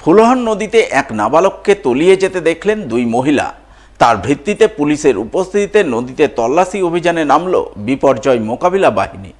ফুলহার নদীতে এক নাবালককে তলিয়ে যেতে দেখলেন দুই মহিলা। তার ভিত্তিতে পুলিশের উপস্থিতিতে নদীতে তল্লাশি অভিযানে নামল বিপর্যয় মোকাবিলা বাহিনী।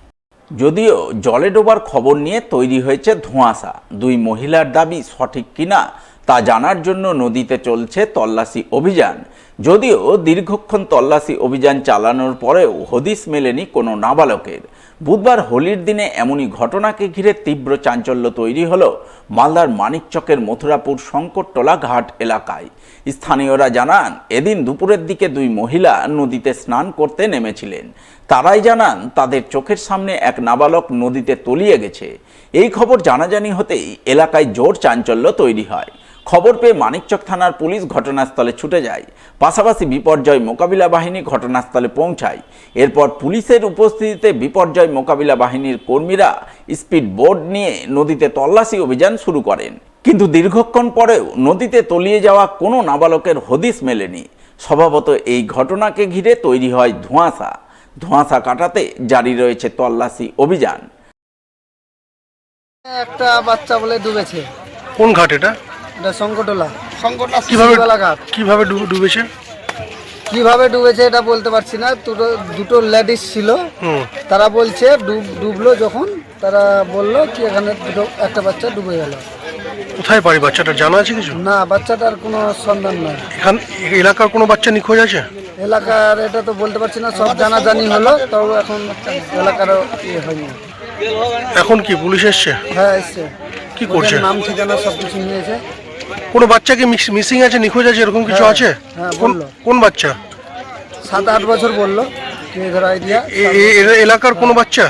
যদিও জলে ডোবার খবর নিয়ে তৈরি হয়েছে ধোঁয়াশা। দুই মহিলার দাবি সঠিক কিনা তা জানার জন্য নদীতে চলছে তল্লাশি অভিযান। যদিও দীর্ঘক্ষণ তল্লাশি অভিযান চালানোর পরেও হদিশ মেলেনি কোনো নাবালকের। বুধবার হোলির দিনে এমনই ঘটনাকে ঘিরে তীব্র চাঞ্চল্য তৈরি হলো মালদার মানিকচকের মথুরাপুর শঙ্করটোলা ঘাট এলাকায়। স্থানীয়রা জানান, এদিন দুপুরের দিকে দুই মহিলা নদীতে স্নান করতে নেমেছিলেন। তারাই জানান, তাদের চোখের সামনে এক নাবালক নদীতে তলিয়ে গেছে। এই খবর জানাজানি হতেই এলাকায় জোর চাঞ্চল্য তৈরি হয়। খবর পেয়ে মানিকচক থানার পুলিশ ঘটনাস্থলে ছুটে যায়। পাশাপাশি বিপর্যয় মোকাবিলা বাহিনী ঘটনাস্থলে পৌঁছায়। এরপর পুলিশের উপস্থিতিতে বিপর্যয় মোকাবিলা বাহিনীর কর্মীরা স্পিড বোট নিয়ে নদীতে তল্লাশি অভিযান শুরু করেন। কিন্তু দীর্ঘক্ষণ পরেও নদীতে তলিয়ে যাওয়া কোনো নাবালকের হদিশ মেলেনি। স্বভাবত এই ঘটনাকে ঘিরে তৈরি হয় ধোঁয়াশা কাটাতে জারি রয়েছে তল্লাশি অভিযান। একটা বাচ্চা বলে ডুবেছে। কোন ঘাট এটা? এটা শঙ্করটোলা। কিভাবে ডুবেছে? কিভাবে ডুবেছে এটা বলতে পারছি না। দুটো লেডিস ছিল, তারা বলছে ডুবলো যখন, তারা বললো কি এখানে একটা বাচ্চা ডুবে গেল। কোথায় বাড়ি বাচ্চাটা, জানা আছে কিছু? না, বাচ্চাটার কোনো সন্ধান নাই। এখান এলাকার কোনো বাচ্চা নিখোঁজ আছে? এলাকার এটা তো বলতে পারছি না, সব জানাজানি হলো, তাও এখন এলাকারও হয়নি। এখন কি পুলিশ এসছে? হ্যাঁ, এসছে। কি করছে? নাম ঠিকানা সব কিছু নিয়েছে। কোনো বাচ্চা কি মিসিং আছে, নিখোঁজ আছে, এরকম কিছু আছে? হ্যাঁ, বললো। কোন বাচ্চা? 7-8 বছর বললো। এলাকার কোনো বাচ্চা?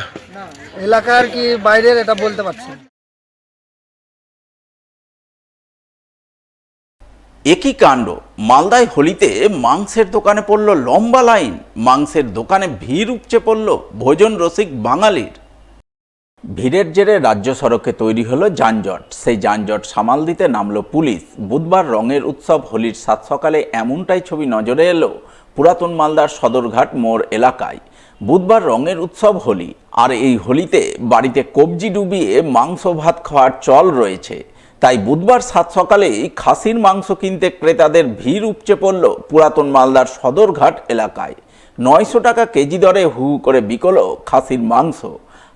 এলাকার কি বাইরের এটা বলতে পারছি না। একই কাণ্ড মালদায় হোলিতে মাংসের দোকানে পড়ল লম্বা লাইন। মাংসের দোকানে ভিড় উপচে পড়ল ভোজন রসিক বাঙালির। ভিড়ের জেরে রাজ্য সড়কে তৈরি হলো যানজট। সেই যানজট সামাল দিতে নামল পুলিশ। বুধবার রঙের উৎসব হোলির সাত সকালে এমনটাই ছবি নজরে এলো পুরাতন মালদার সদরঘাট মোড় এলাকায়। বুধবার রঙের উৎসব হোলি, আর এই হোলিতে বাড়িতে কবজি ডুবিয়ে মাংস ভাত খাওয়ার চল রয়েছে। তাই বুধবার সাত সকালেই খাসির মাংস কিনতে ক্রেতাদের ভিড় উপচে পড়ল পুরাতন মালদার সদরঘাট এলাকায়। 900 টাকা কেজি দরে হু করে বিকল খাসির মাংস।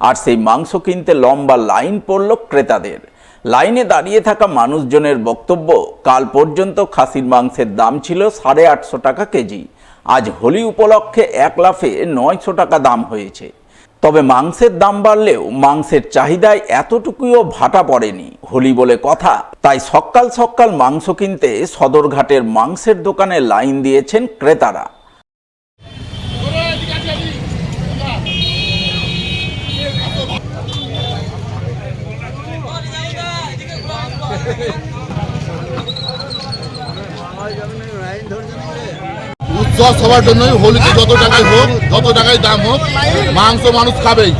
আর সেই মাংস কিনতে লম্বা লাইন পড়ল ক্রেতাদের। লাইনে দাঁড়িয়ে থাকা মানুষজনের বক্তব্য, কাল পর্যন্ত খাসির মাংসের দাম ছিল 850 টাকা কেজি। আজ হোলি উপলক্ষে এক লাফে 900 টাকা দাম হয়েছে। তবে মাংসের দাম বাড়লেও মাংসের চাহিদায় এতটুকুও ভাটা পড়েনি। হোলি বলে কথা, তাই সকাল সকাল মাংস কিনতে সদরঘাটের মাংসের দোকানে লাইন দিয়েছেন ক্রেতারা। উৎসব সবার জন্যই, হোলিতে যত টাকায় হোক, যত টাকায় দাম হোক, মাংস মানুষ খাবেই।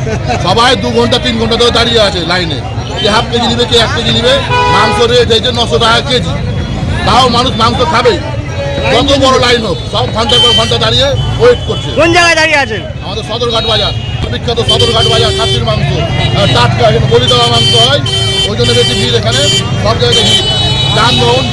সবাই 2 ঘন্টা 3 ঘন্টা ধরে দাঁড়িয়ে আছে লাইনে। কে হাফ কেজি নিবে, কে 1 কেজি নিবে। মাংস রেট হয়েছে 900 টাকা কেজি, তাও মানুষ মাংস খাবেই। যত বড় লাইন হোক, সব ঘন্টার পর ঘন্টা দাঁড়িয়ে ওয়েট করছে। কোন জায়গায় দাঁড়িয়ে আছেন? আমাদের সদরঘাট বাজার, বিখ্যাত সদরঘাট বাজার। খাসির মাংস টাটকা, বলি দেওয়া মাংস হয়, ওই জন্য বেশি ভিড় এখানে। সব জায়গায় ভিড়, যানবাহন।